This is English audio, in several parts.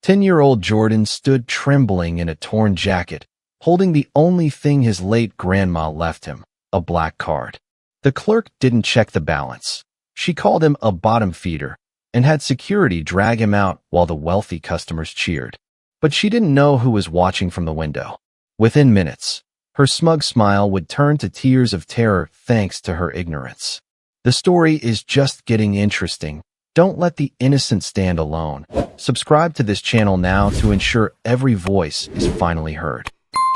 10-year-old Jordan stood trembling in a torn jacket, holding the only thing his late grandma left him, a black card. The clerk didn't check the balance. She called him a bottom feeder and had security drag him out while the wealthy customers cheered. But she didn't know who was watching from the window. Within minutes, her smug smile would turn to tears of terror thanks to her ignorance. The story is just getting interesting. Don't let the innocent stand alone. Subscribe to this channel now to ensure every voice is finally heard.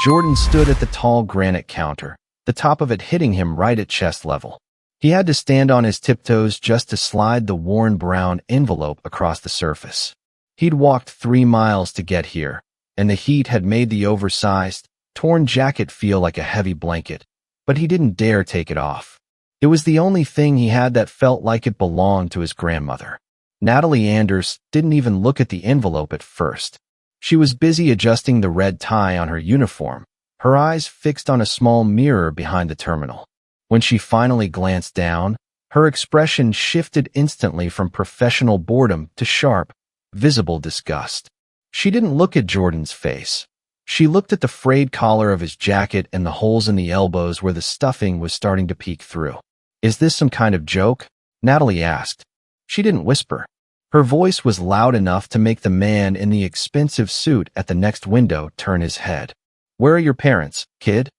Jordan stood at the tall granite counter, the top of it hitting him right at chest level. He had to stand on his tiptoes just to slide the worn brown envelope across the surface. He'd walked 3 miles to get here, and the heat had made the oversized, torn jacket feel like a heavy blanket, but he didn't dare take it off. It was the only thing he had that felt like it belonged to his grandmother. Natalie Anders didn't even look at the envelope at first. She was busy adjusting the red tie on her uniform, her eyes fixed on a small mirror behind the terminal. When she finally glanced down, her expression shifted instantly from professional boredom to sharp, visible disgust. She didn't look at Jordan's face. She looked at the frayed collar of his jacket and the holes in the elbows where the stuffing was starting to peek through. "Is this some kind of joke?" Natalie asked. She didn't whisper. Her voice was loud enough to make the man in the expensive suit at the next window turn his head. "Where are your parents, kid?"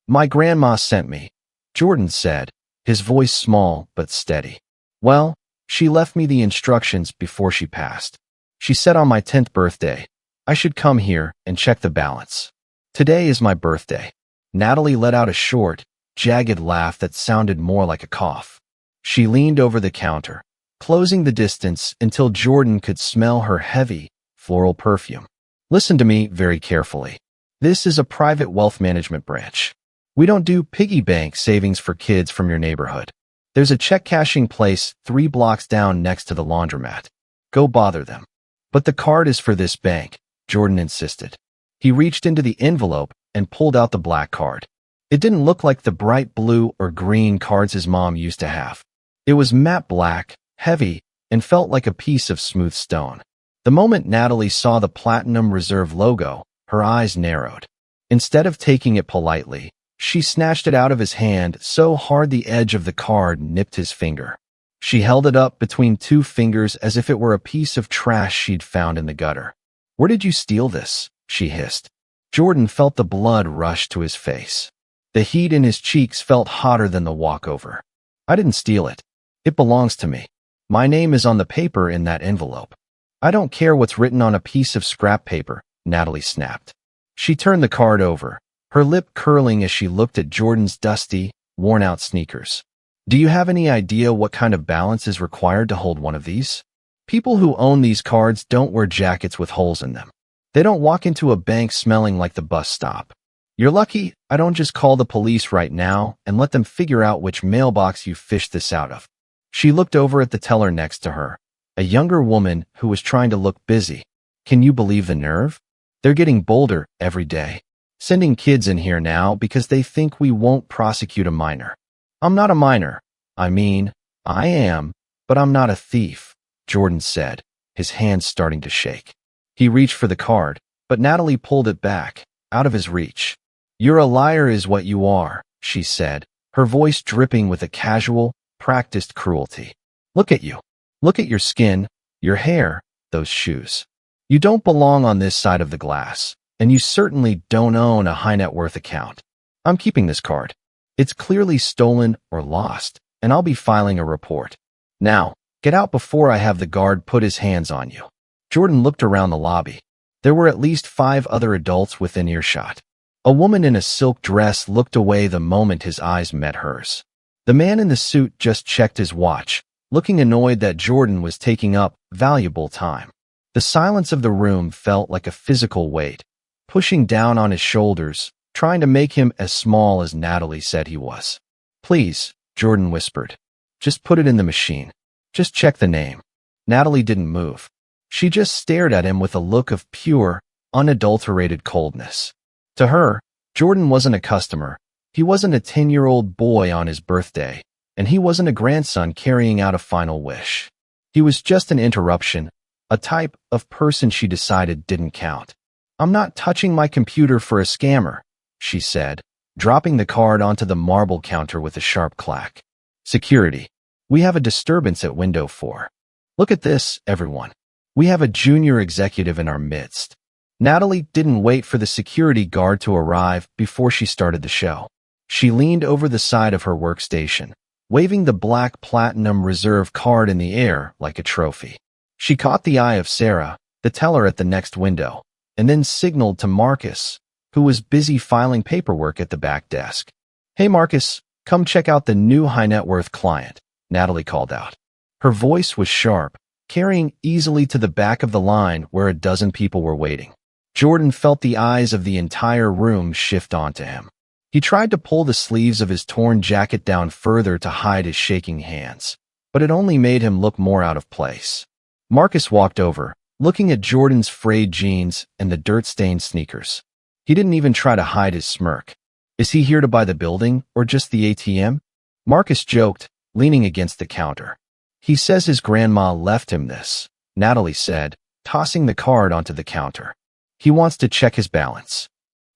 "My grandma sent me," Jordan said, his voice small but steady. "Well, she left me the instructions before she passed. She said on my 10th birthday, I should come here and check the balance. Today is my birthday." Natalie let out a short, jagged laugh that sounded more like a cough. She leaned over the counter, closing the distance until Jordan could smell her heavy, floral perfume. "Listen to me very carefully. This is a private wealth management branch. We don't do piggy bank savings for kids from your neighborhood. There's a check cashing place 3 blocks down next to the laundromat. Go bother them." "But the card is for this bank," Jordan insisted. He reached into the envelope and pulled out the black card. It didn't look like the bright blue or green cards his mom used to have. It was matte black, heavy, and felt like a piece of smooth stone. The moment Natalie saw the Platinum Reserve logo, her eyes narrowed. Instead of taking it politely, she snatched it out of his hand so hard the edge of the card nipped his finger. She held it up between 2 fingers as if it were a piece of trash she'd found in the gutter. "Where did you steal this?" she hissed. Jordan felt the blood rush to his face. The heat in his cheeks felt hotter than the walkover. "I didn't steal it. It belongs to me. My name is on the paper in that envelope." "I don't care what's written on a piece of scrap paper," Natalie snapped. She turned the card over, her lip curling as she looked at Jordan's dusty, worn-out sneakers. "Do you have any idea what kind of balance is required to hold one of these? People who own these cards don't wear jackets with holes in them. They don't walk into a bank smelling like the bus stop. You're lucky I don't just call the police right now and let them figure out which mailbox you fished this out of." She looked over at the teller next to her, a younger woman who was trying to look busy. "Can you believe the nerve? They're getting bolder every day. Sending kids in here now because they think we won't prosecute a minor. I'm not a minor. I mean, I am, but I'm not a thief," Jordan said, his hands starting to shake. He reached for the card, but Natalie pulled it back, out of his reach. "You're a liar is what you are," she said, her voice dripping with a casual, practiced cruelty. "Look at you. Look at your skin, your hair, those shoes. You don't belong on this side of the glass, and you certainly don't own a high net worth account. I'm keeping this card. It's clearly stolen or lost, and I'll be filing a report. Now, get out before I have the guard put his hands on you." Jordan looked around the lobby. There were at least 5 other adults within earshot. A woman in a silk dress looked away the moment his eyes met hers. The man in the suit just checked his watch, looking annoyed that Jordan was taking up valuable time. The silence of the room felt like a physical weight, pushing down on his shoulders, trying to make him as small as Natalie said he was. "Please," Jordan whispered. "Just put it in the machine. Just check the name." Natalie didn't move. She just stared at him with a look of pure, unadulterated coldness. To her, Jordan wasn't a customer. He wasn't a 10-year-old boy on his birthday, and he wasn't a grandson carrying out a final wish. He was just an interruption, a type of person she decided didn't count. "I'm not touching my computer for a scammer," she said, dropping the card onto the marble counter with a sharp clack. "Security. We have a disturbance at window 4. Look at this, everyone. We have a junior executive in our midst." Natalie didn't wait for the security guard to arrive before she started the show. She leaned over the side of her workstation, waving the black Platinum Reserve card in the air like a trophy. She caught the eye of Sarah, the teller at the next window, and then signaled to Marcus, who was busy filing paperwork at the back desk. "Hey Marcus, come check out the new high-net-worth client," Natalie called out. Her voice was sharp, carrying easily to the back of the line where a dozen people were waiting. Jordan felt the eyes of the entire room shift onto him. He tried to pull the sleeves of his torn jacket down further to hide his shaking hands, but it only made him look more out of place. Marcus walked over, looking at Jordan's frayed jeans and the dirt-stained sneakers. He didn't even try to hide his smirk. "Is he here to buy the building or just the ATM?" Marcus joked, leaning against the counter. "He says his grandma left him this," Natalie said, tossing the card onto the counter. "He wants to check his balance."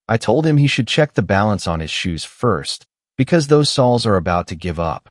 "I told him he should check the balance on his shoes first, because those soles are about to give up."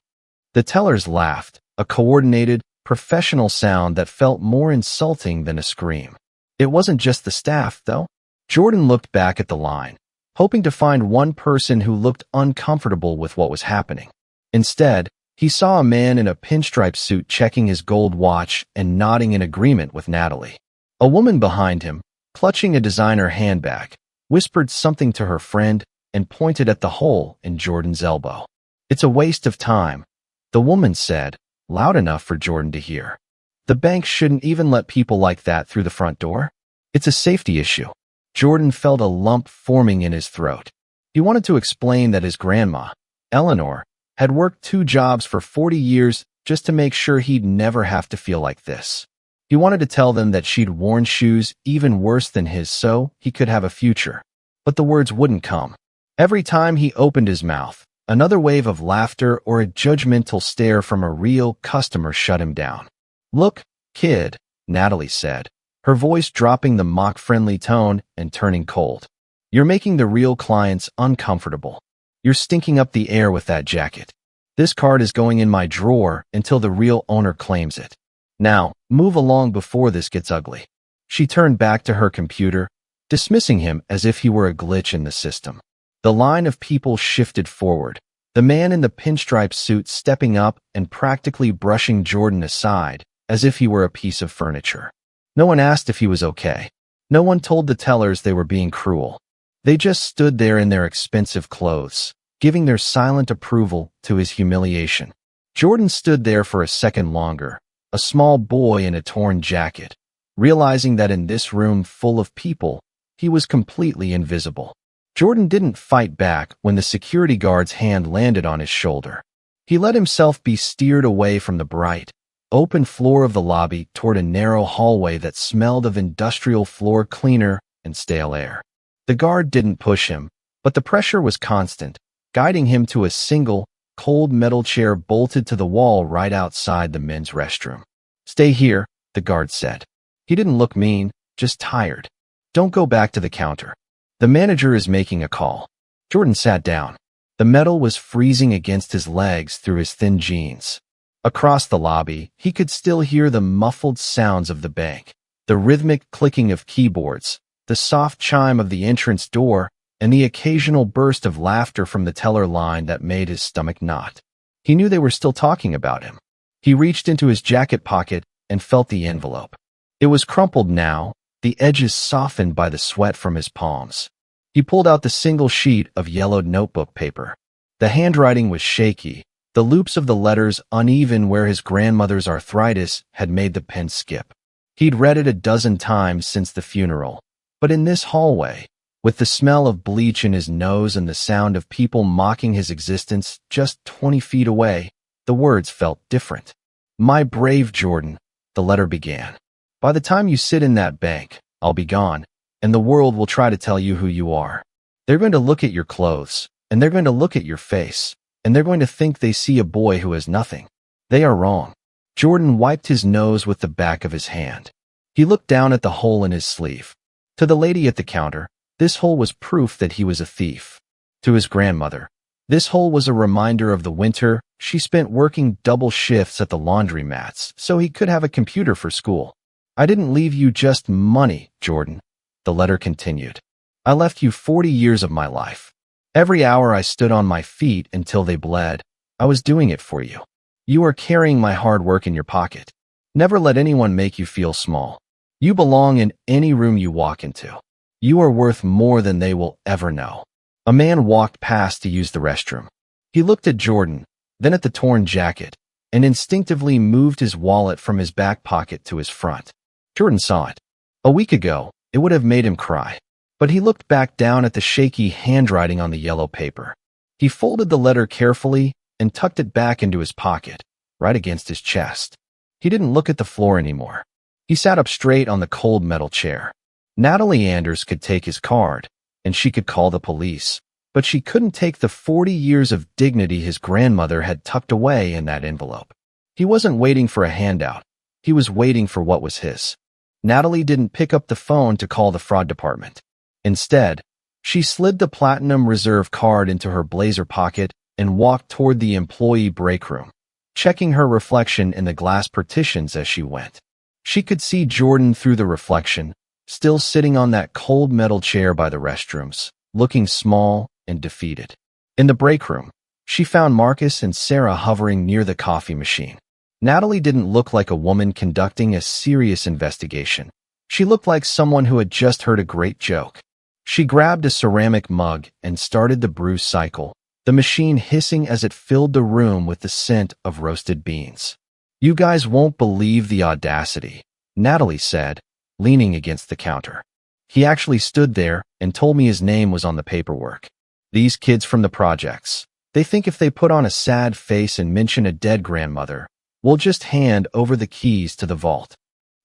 The tellers laughed, a coordinated, professional sound that felt more insulting than a scream. It wasn't just the staff, though. Jordan looked back at the line, hoping to find one person who looked uncomfortable with what was happening. Instead, he saw a man in a pinstripe suit checking his gold watch and nodding in agreement with Natalie. A woman behind him, clutching a designer handbag, whispered something to her friend and pointed at the hole in Jordan's elbow. "It's a waste of time," the woman said, loud enough for Jordan to hear. "The bank shouldn't even let people like that through the front door. It's a safety issue." Jordan felt a lump forming in his throat. He wanted to explain that his grandma, Eleanor, had worked 2 jobs for 40 years just to make sure he'd never have to feel like this. He wanted to tell them that she'd worn shoes even worse than his so he could have a future. But the words wouldn't come. Every time he opened his mouth, another wave of laughter or a judgmental stare from a real customer shut him down. "Look, kid," Natalie said, her voice dropping the mock-friendly tone and turning cold. "You're making the real clients uncomfortable. You're stinking up the air with that jacket. This card is going in my drawer until the real owner claims it. Now, move along before this gets ugly." She turned back to her computer, dismissing him as if he were a glitch in the system. The line of people shifted forward, the man in the pinstripe suit stepping up and practically brushing Jordan aside as if he were a piece of furniture. No one asked if he was okay. No one told the tellers they were being cruel. They just stood there in their expensive clothes, giving their silent approval to his humiliation. Jordan stood there for a second longer, a small boy in a torn jacket, realizing that in this room full of people, he was completely invisible. Jordan didn't fight back when the security guard's hand landed on his shoulder. He let himself be steered away from the bright, open floor of the lobby toward a narrow hallway that smelled of industrial floor cleaner and stale air. The guard didn't push him, but the pressure was constant, guiding him to a single, cold metal chair bolted to the wall right outside the men's restroom. "Stay here," the guard said. He didn't look mean, just tired. "Don't go back to the counter. The manager is making a call." Jordan sat down. The metal was freezing against his legs through his thin jeans. Across the lobby, he could still hear the muffled sounds of the bank, the rhythmic clicking of keyboards, the soft chime of the entrance door, and the occasional burst of laughter from the teller line that made his stomach knot. He knew they were still talking about him. He reached into his jacket pocket and felt the envelope. It was crumpled now, the edges softened by the sweat from his palms. He pulled out the single sheet of yellowed notebook paper. The handwriting was shaky, the loops of the letters uneven where his grandmother's arthritis had made the pen skip. He'd read it a dozen times since the funeral, but in this hallway, with the smell of bleach in his nose and the sound of people mocking his existence just 20 feet away, the words felt different. "My brave Jordan," the letter began. "By the time you sit in that bank, I'll be gone, and the world will try to tell you who you are. They're going to look at your clothes, and they're going to look at your face, and they're going to think they see a boy who has nothing. They are wrong." Jordan wiped his nose with the back of his hand. He looked down at the hole in his sleeve. To the lady at the counter, this hole was proof that he was a thief. To his grandmother, this hole was a reminder of the winter she spent working double shifts at the laundromats so he could have a computer for school. I didn't leave you just money, Jordan, the letter continued. I left you 40 years of my life. Every hour I stood on my feet until they bled, I was doing it for you. You are carrying my hard work in your pocket. Never let anyone make you feel small. You belong in any room you walk into. You are worth more than they will ever know. A man walked past to use the restroom. He looked at Jordan, then at the torn jacket, and instinctively moved his wallet from his back pocket to his front. Jordan saw it. A week ago, it would have made him cry. But he looked back down at the shaky handwriting on the yellow paper. He folded the letter carefully and tucked it back into his pocket, right against his chest. He didn't look at the floor anymore. He sat up straight on the cold metal chair. Natalie Anders could take his card, and she could call the police, but she couldn't take the 40 years of dignity his grandmother had tucked away in that envelope. He wasn't waiting for a handout. He was waiting for what was his. Natalie didn't pick up the phone to call the fraud department. Instead, she slid the Platinum Reserve card into her blazer pocket and walked toward the employee break room, checking her reflection in the glass partitions as she went. She could see Jordan through the reflection, still sitting on that cold metal chair by the restrooms, looking small and defeated. In the break room, she found Marcus and Sarah hovering near the coffee machine. Natalie didn't look like a woman conducting a serious investigation. She looked like someone who had just heard a great joke. She grabbed a ceramic mug and started the brew cycle, the machine hissing as it filled the room with the scent of roasted beans. You guys won't believe the audacity, Natalie said, leaning against the counter. He actually stood there and told me his name was on the paperwork. These kids from the projects, they think if they put on a sad face and mention a dead grandmother, we'll just hand over the keys to the vault.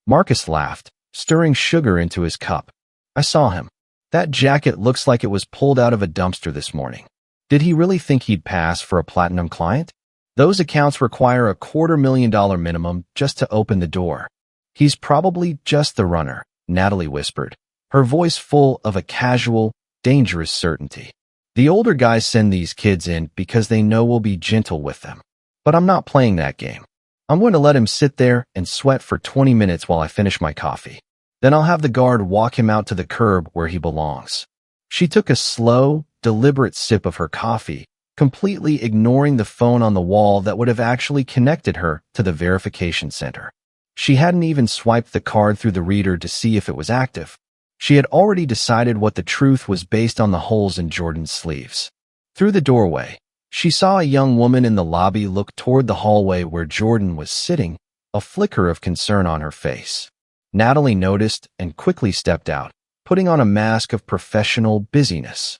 Marcus laughed, stirring sugar into his cup. I saw him. That jacket looks like it was pulled out of a dumpster this morning. Did he really think he'd pass for a platinum client? Those accounts require $250,000 minimum just to open the door. He's probably just the runner, Natalie whispered, her voice full of a casual, dangerous certainty. The older guys send these kids in because they know we'll be gentle with them. But I'm not playing that game. I'm going to let him sit there and sweat for 20 minutes while I finish my coffee. Then I'll have the guard walk him out to the curb where he belongs. She took a slow, deliberate sip of her coffee, completely ignoring the phone on the wall that would have actually connected her to the verification center. She hadn't even swiped the card through the reader to see if it was active. She had already decided what the truth was based on the holes in Jordan's sleeves. Through the doorway, she saw a young woman in the lobby look toward the hallway where Jordan was sitting, a flicker of concern on her face. Natalie noticed and quickly stepped out, putting on a mask of professional busyness.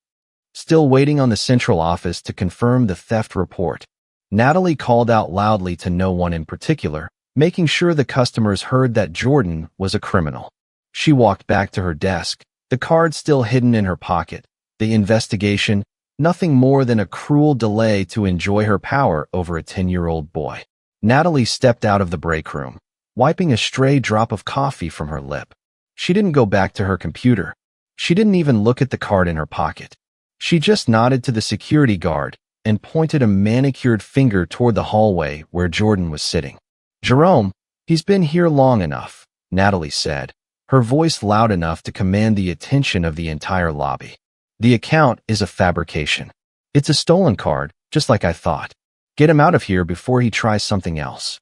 Still waiting on the central office to confirm the theft report, Natalie called out loudly to no one in particular, making sure the customers heard that Jordan was a criminal. She walked back to her desk, the card still hidden in her pocket. The investigation, nothing more than a cruel delay to enjoy her power over a 10-year-old boy. Natalie stepped out of the break room, wiping a stray drop of coffee from her lip. She didn't go back to her computer. She didn't even look at the card in her pocket. She just nodded to the security guard and pointed a manicured finger toward the hallway where Jordan was sitting. Jerome, he's been here long enough, Natalie said, her voice loud enough to command the attention of the entire lobby. The account is a fabrication. It's a stolen card, just like I thought. Get him out of here before he tries something else.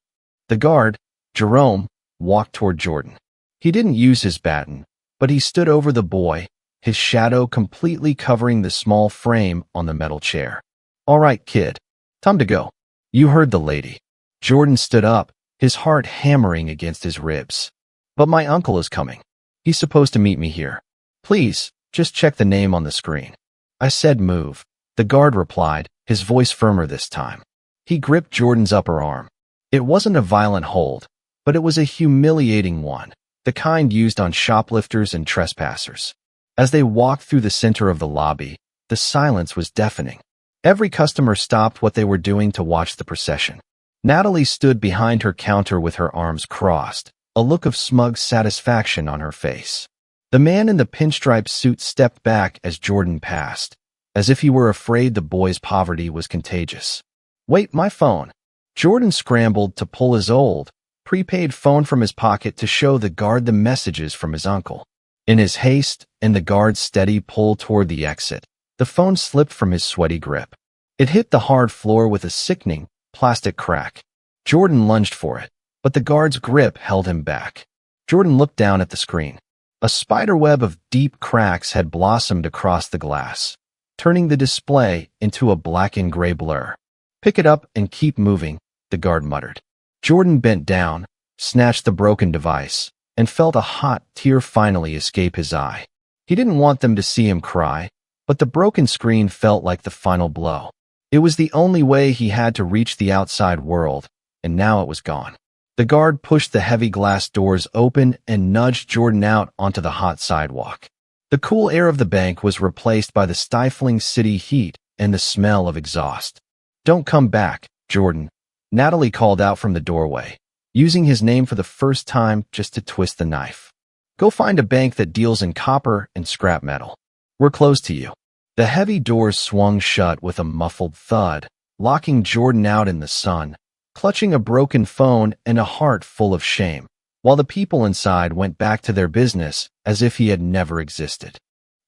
The guard, Jerome, walked toward Jordan. He didn't use his baton, but he stood over the boy, his shadow completely covering the small frame on the metal chair. All right, kid. Time to go. You heard the lady. Jordan stood up, his heart hammering against his ribs. But my uncle is coming. He's supposed to meet me here. Please, just check the name on the screen. I said move. The guard replied, his voice firmer this time. He gripped Jordan's upper arm. It wasn't a violent hold, but it was a humiliating one, the kind used on shoplifters and trespassers. As they walked through the center of the lobby, the silence was deafening. Every customer stopped what they were doing to watch the procession. Natalie stood behind her counter with her arms crossed, a look of smug satisfaction on her face. The man in the pinstripe suit stepped back as Jordan passed, as if he were afraid the boy's poverty was contagious. "Wait, my phone." Jordan scrambled to pull his old, prepaid phone from his pocket to show the guard the messages from his uncle. In his haste and the guard's steady pull toward the exit, the phone slipped from his sweaty grip. It hit the hard floor with a sickening, plastic crack. Jordan lunged for it, but the guard's grip held him back. Jordan looked down at the screen. A spiderweb of deep cracks had blossomed across the glass, turning the display into a black and gray blur. "Pick it up and keep moving," the guard muttered. Jordan bent down, snatched the broken device, and felt a hot tear finally escape his eye. He didn't want them to see him cry, but the broken screen felt like the final blow. It was the only way he had to reach the outside world, and now it was gone. The guard pushed the heavy glass doors open and nudged Jordan out onto the hot sidewalk. The cool air of the bank was replaced by the stifling city heat and the smell of exhaust. "Don't come back, Jordan," Natalie called out from the doorway, using his name for the first time just to twist the knife. "Go find a bank that deals in copper and scrap metal. We're close to you." The heavy doors swung shut with a muffled thud, locking Jordan out in the sun, clutching a broken phone and a heart full of shame, while the people inside went back to their business as if he had never existed.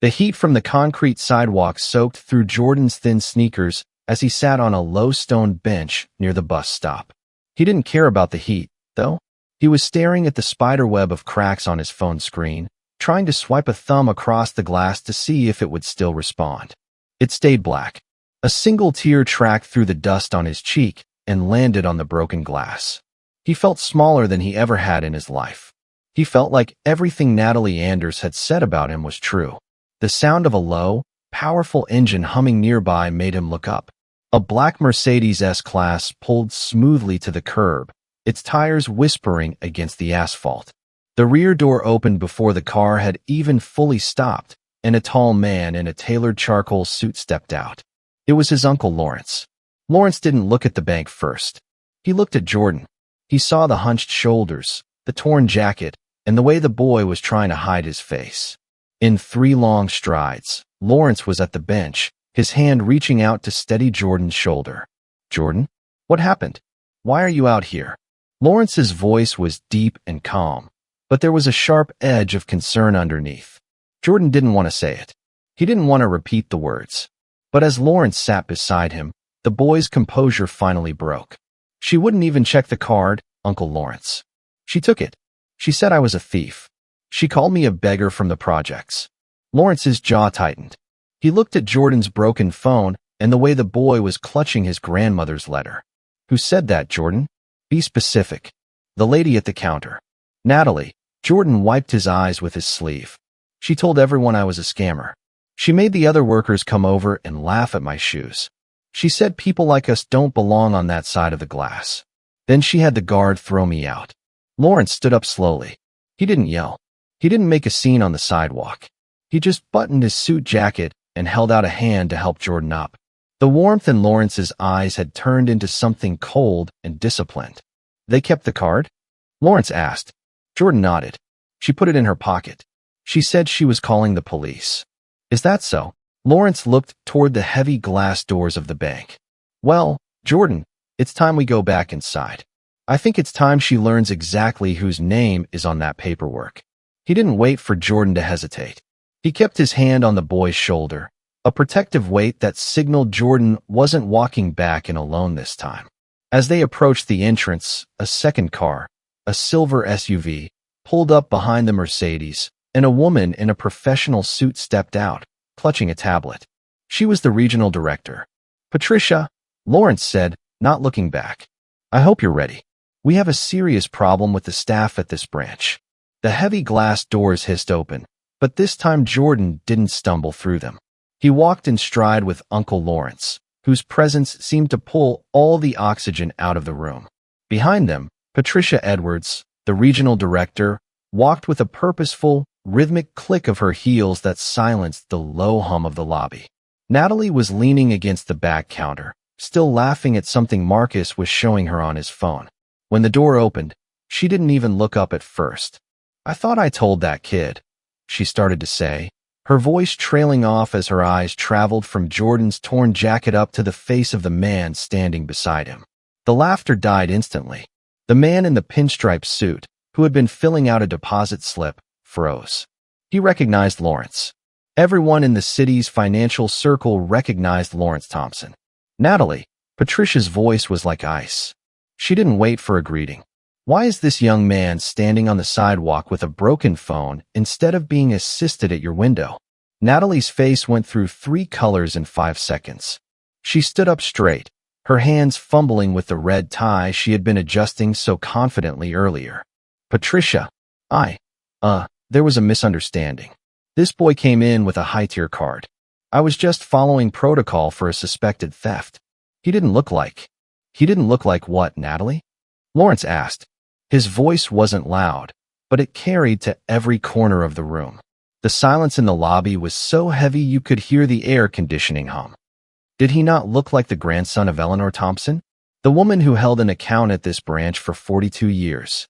The heat from the concrete sidewalk soaked through Jordan's thin sneakers as he sat on a low stone bench near the bus stop. He didn't care about the heat, though. He was staring at the spiderweb of cracks on his phone screen, trying to swipe a thumb across the glass to see if it would still respond. It stayed black. A single tear tracked through the dust on his cheek and landed on the broken glass. He felt smaller than he ever had in his life. He felt like everything Natalie Anders had said about him was true. The sound of a low, powerful engine humming nearby made him look up. A black Mercedes S-Class pulled smoothly to the curb, its tires whispering against the asphalt. The rear door opened before the car had even fully stopped, and a tall man in a tailored charcoal suit stepped out. It was his Uncle Lawrence. Lawrence didn't look at the bank first. He looked at Jordan. He saw the hunched shoulders, the torn jacket, and the way the boy was trying to hide his face. In 3 long strides, Lawrence was at the bench, his hand reaching out to steady Jordan's shoulder. "Jordan, what happened? Why are you out here?" Lawrence's voice was deep and calm, but there was a sharp edge of concern underneath. Jordan didn't want to say it. He didn't want to repeat the words. But as Lawrence sat beside him, the boy's composure finally broke. "She wouldn't even check the card, Uncle Lawrence. She took it. She said I was a thief. She called me a beggar from the projects." Lawrence's jaw tightened. He looked at Jordan's broken phone and the way the boy was clutching his grandmother's letter. "Who said that, Jordan? Be specific." "The lady at the counter. Natalie." Jordan wiped his eyes with his sleeve. "She told everyone I was a scammer. She made the other workers come over and laugh at my shoes. She said people like us don't belong on that side of the glass. Then she had the guard throw me out." Lawrence stood up slowly. He didn't yell. He didn't make a scene on the sidewalk. He just buttoned his suit jacket and held out a hand to help Jordan up. The warmth in Lawrence's eyes had turned into something cold and disciplined. "They kept the card?" Lawrence asked. Jordan nodded. "She put it in her pocket. She said she was calling the police." "Is that so?" Lawrence looked toward the heavy glass doors of the bank. "Well, Jordan, it's time we go back inside. I think it's time she learns exactly whose name is on that paperwork." He didn't wait for Jordan to hesitate. He kept his hand on the boy's shoulder, a protective weight that signaled Jordan wasn't walking back in alone this time. As they approached the entrance, a second car, a silver SUV, pulled up behind the Mercedes, and a woman in a professional suit stepped out, clutching a tablet. She was the regional director. "Patricia," Lawrence said, not looking back. "I hope you're ready. We have a serious problem with the staff at this branch." The heavy glass doors hissed open, but this time Jordan didn't stumble through them. He walked in stride with Uncle Lawrence, whose presence seemed to pull all the oxygen out of the room. Behind them, Patricia Edwards, the regional director, walked with a purposeful, rhythmic click of her heels that silenced the low hum of the lobby. Natalie was leaning against the back counter, still laughing at something Marcus was showing her on his phone. When the door opened, She didn't even look up at first. "I thought I told that kid," she started to say, her voice trailing off as her eyes traveled from Jordan's torn jacket up to the face of the man standing beside him. The laughter died instantly. The man in the pinstripe suit, who had been filling out a deposit slip, froze. He recognized Lawrence. Everyone in the city's financial circle recognized Lawrence Thompson. "Natalie," Patricia's voice was like ice. She didn't wait for a greeting. "Why is this young man standing on the sidewalk with a broken phone instead of being assisted at your window?" Natalie's face went through 3 colors in 5 seconds. She stood up straight, her hands fumbling with the red tie she had been adjusting so confidently earlier. "Patricia, there was a misunderstanding. This boy came in with a high-tier card. I was just following protocol for a suspected theft. He didn't look like what, Natalie?" Lawrence asked. His voice wasn't loud, but it carried to every corner of the room. The silence in the lobby was so heavy you could hear the air conditioning hum. "Did he not look like the grandson of Eleanor Thompson, the woman who held an account at this branch for 42 years?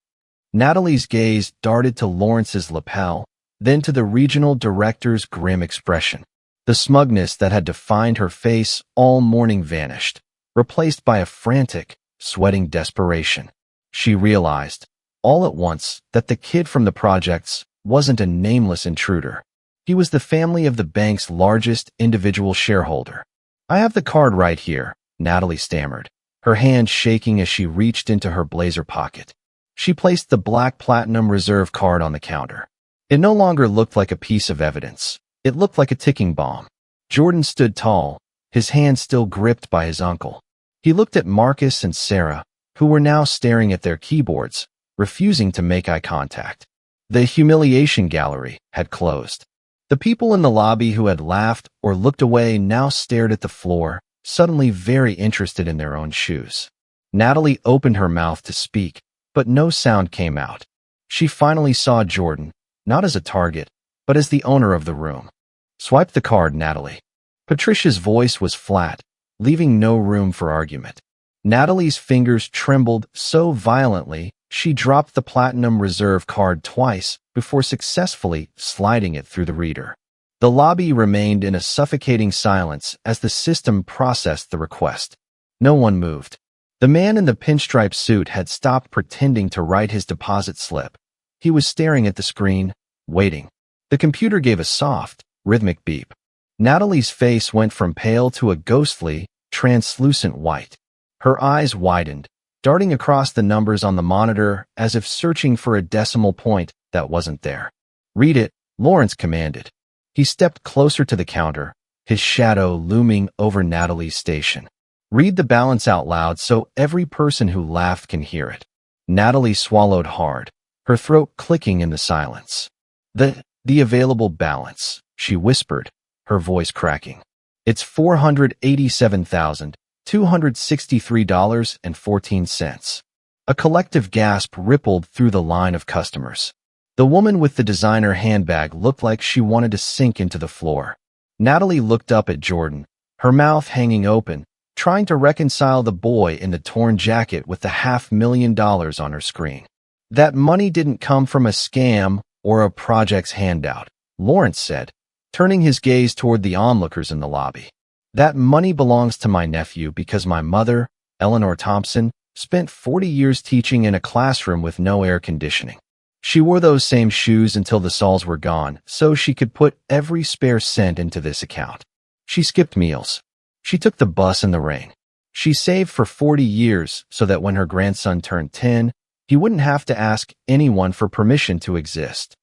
Natalie's gaze darted to Lawrence's lapel, then to the regional director's grim expression. The smugness that had defined her face all morning vanished, replaced by a frantic, sweating desperation. She realized, all at once, that the kid from the projects wasn't a nameless intruder. He was the family of the bank's largest individual shareholder. "I have the card right here," Natalie stammered, her hand shaking as she reached into her blazer pocket. She placed the black Platinum Reserve card on the counter. It no longer looked like a piece of evidence. It looked like a ticking bomb. Jordan stood tall, his hand still gripped by his uncle. He looked at Marcus and Sarah, who were now staring at their keyboards, refusing to make eye contact. The humiliation gallery had closed. The people in the lobby who had laughed or looked away now stared at the floor, suddenly very interested in their own shoes. Natalie opened her mouth to speak, but no sound came out. She finally saw Jordan, not as a target, but as the owner of the room. "Swipe the card, Natalie." Patricia's voice was flat, leaving no room for argument. Natalie's fingers trembled so violently she dropped the Platinum Reserve card twice before successfully sliding it through the reader. The lobby remained in a suffocating silence as the system processed the request. No one moved. The man in the pinstripe suit had stopped pretending to write his deposit slip. He was staring at the screen, waiting. The computer gave a soft, rhythmic beep. Natalie's face went from pale to a ghostly, translucent white. Her eyes widened, darting across the numbers on the monitor as if searching for a decimal point that wasn't there. "Read it," Lawrence commanded. He stepped closer to the counter, his shadow looming over Natalie's station. "Read the balance out loud so every person who laughed can hear it." Natalie swallowed hard, her throat clicking in the silence. The available balance," she whispered, her voice cracking. "It's $487,263.14. A collective gasp rippled through the line of customers. The woman with the designer handbag looked like she wanted to sink into the floor. Natalie looked up at Jordan, her mouth hanging open, trying to reconcile the boy in the torn jacket with the $500,000 on her screen. "That money didn't come from a scam or a project's handout," Lawrence said, turning his gaze toward the onlookers in the lobby. "That money belongs to my nephew because my mother, Eleanor Thompson, spent 40 years teaching in a classroom with no air conditioning. She wore those same shoes until the soles were gone so she could put every spare cent into this account. She skipped meals. She took the bus in the rain. She saved for 40 years so that when her grandson turned 10, he wouldn't have to ask anyone for permission to exist."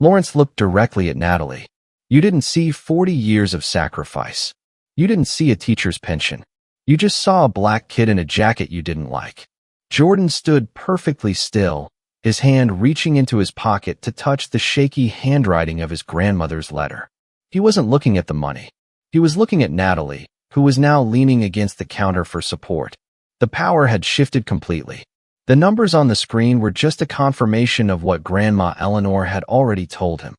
Lawrence looked directly at Natalie. "You didn't see 40 years of sacrifice. You didn't see a teacher's pension. You just saw a black kid in a jacket you didn't like." Jordan stood perfectly still, his hand reaching into his pocket to touch the shaky handwriting of his grandmother's letter. He wasn't looking at the money. He was looking at Natalie, who was now leaning against the counter for support. The power had shifted completely. The numbers on the screen were just a confirmation of what Grandma Eleanor had already told him.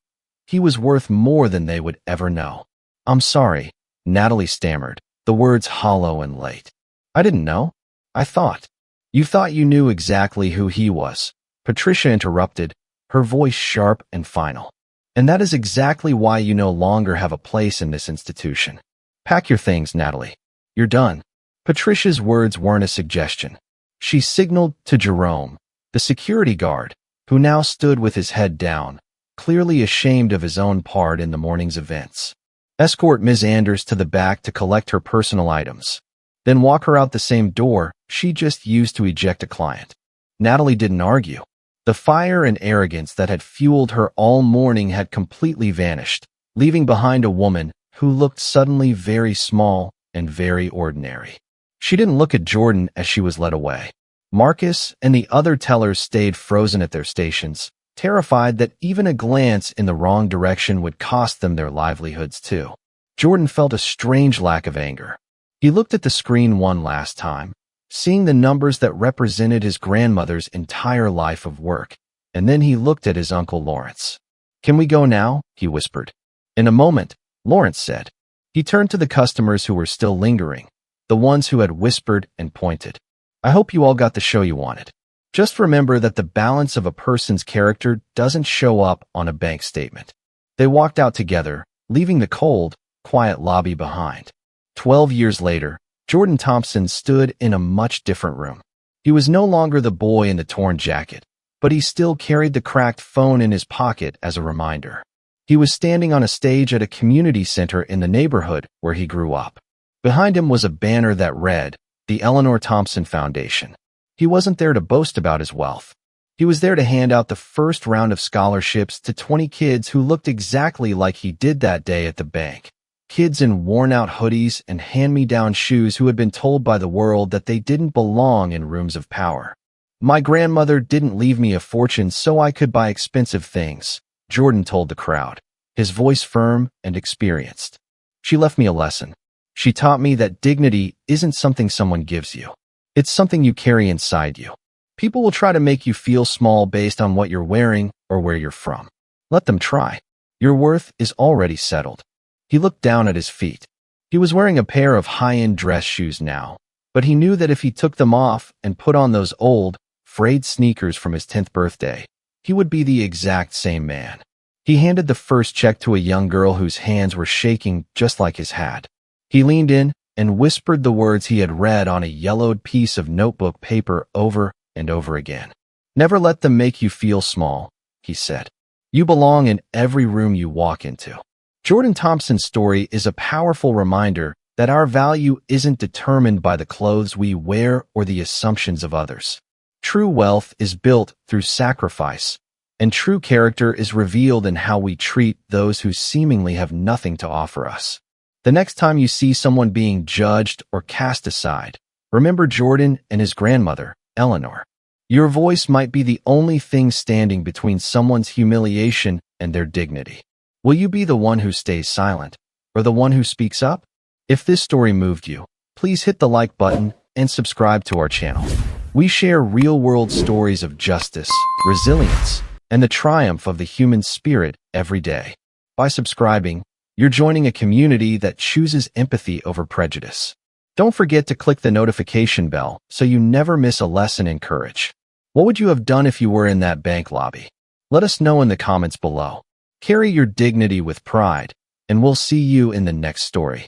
He was worth more than they would ever know. "I'm sorry," Natalie stammered, the words hollow and late. "I didn't know. I thought. You thought you knew exactly who he was. Patricia interrupted, her voice sharp and final. And that is exactly why you no longer have a place in this institution. Pack your things, Natalie. You're done. Patricia's words weren't a suggestion. She signaled to Jerome, the security guard, who now stood with his head down, clearly ashamed of his own part in the morning's events. Escort Ms. Anders to the back to collect her personal items. Then walk her out the same door she just used to eject a client. Natalie didn't argue. The fire and arrogance that had fueled her all morning had completely vanished, leaving behind a woman who looked suddenly very small and very ordinary. She didn't look at Jordan as she was led away. Marcus and the other tellers stayed frozen at their stations, terrified that even a glance in the wrong direction would cost them their livelihoods too. Jordan felt a strange lack of anger. He looked at the screen one last time, seeing the numbers that represented his grandmother's entire life of work, and then he looked at his Uncle Lawrence. "Can we go now?" he whispered. "In a moment," Lawrence said. He turned to the customers who were still lingering, the ones who had whispered and pointed. "I hope you all got the show you wanted. Just remember that the balance of a person's character doesn't show up on a bank statement." They walked out together, leaving the cold, quiet lobby behind. 12 years later, Jordan Thompson stood in a much different room. He was no longer the boy in the torn jacket, but he still carried the cracked phone in his pocket as a reminder. He was standing on a stage at a community center in the neighborhood where he grew up. Behind him was a banner that read, "The Eleanor Thompson Foundation." He wasn't there to boast about his wealth. He was there to hand out the first round of scholarships to 20 kids who looked exactly like he did that day at the bank. Kids in worn-out hoodies and hand-me-down shoes who had been told by the world that they didn't belong in rooms of power. "My grandmother didn't leave me a fortune so I could buy expensive things," Jordan told the crowd, his voice firm and experienced. "She left me a lesson. She taught me that dignity isn't something someone gives you. It's something you carry inside you. People will try to make you feel small based on what you're wearing or where you're from. Let them try. Your worth is already settled." He looked down at his feet. He was wearing a pair of high-end dress shoes now, but he knew that if he took them off and put on those old, frayed sneakers from his 10th birthday, he would be the exact same man. He handed the first check to a young girl whose hands were shaking just like his hat. He leaned in and whispered the words he had read on a yellowed piece of notebook paper over and over again. "Never let them make you feel small," he said. "You belong in every room you walk into." Jordan Thompson's story is a powerful reminder that our value isn't determined by the clothes we wear or the assumptions of others. True wealth is built through sacrifice, and true character is revealed in how we treat those who seemingly have nothing to offer us. The next time you see someone being judged or cast aside, remember Jordan and his grandmother, Eleanor. Your voice might be the only thing standing between someone's humiliation and their dignity. Will you be the one who stays silent, or the one who speaks up? If this story moved you, please hit the like button and subscribe to our channel. We share real-world stories of justice, resilience, and the triumph of the human spirit every day. By subscribing, you're joining a community that chooses empathy over prejudice. Don't forget to click the notification bell so you never miss a lesson in courage. What would you have done if you were in that bank lobby? Let us know in the comments below. Carry your dignity with pride, and we'll see you in the next story.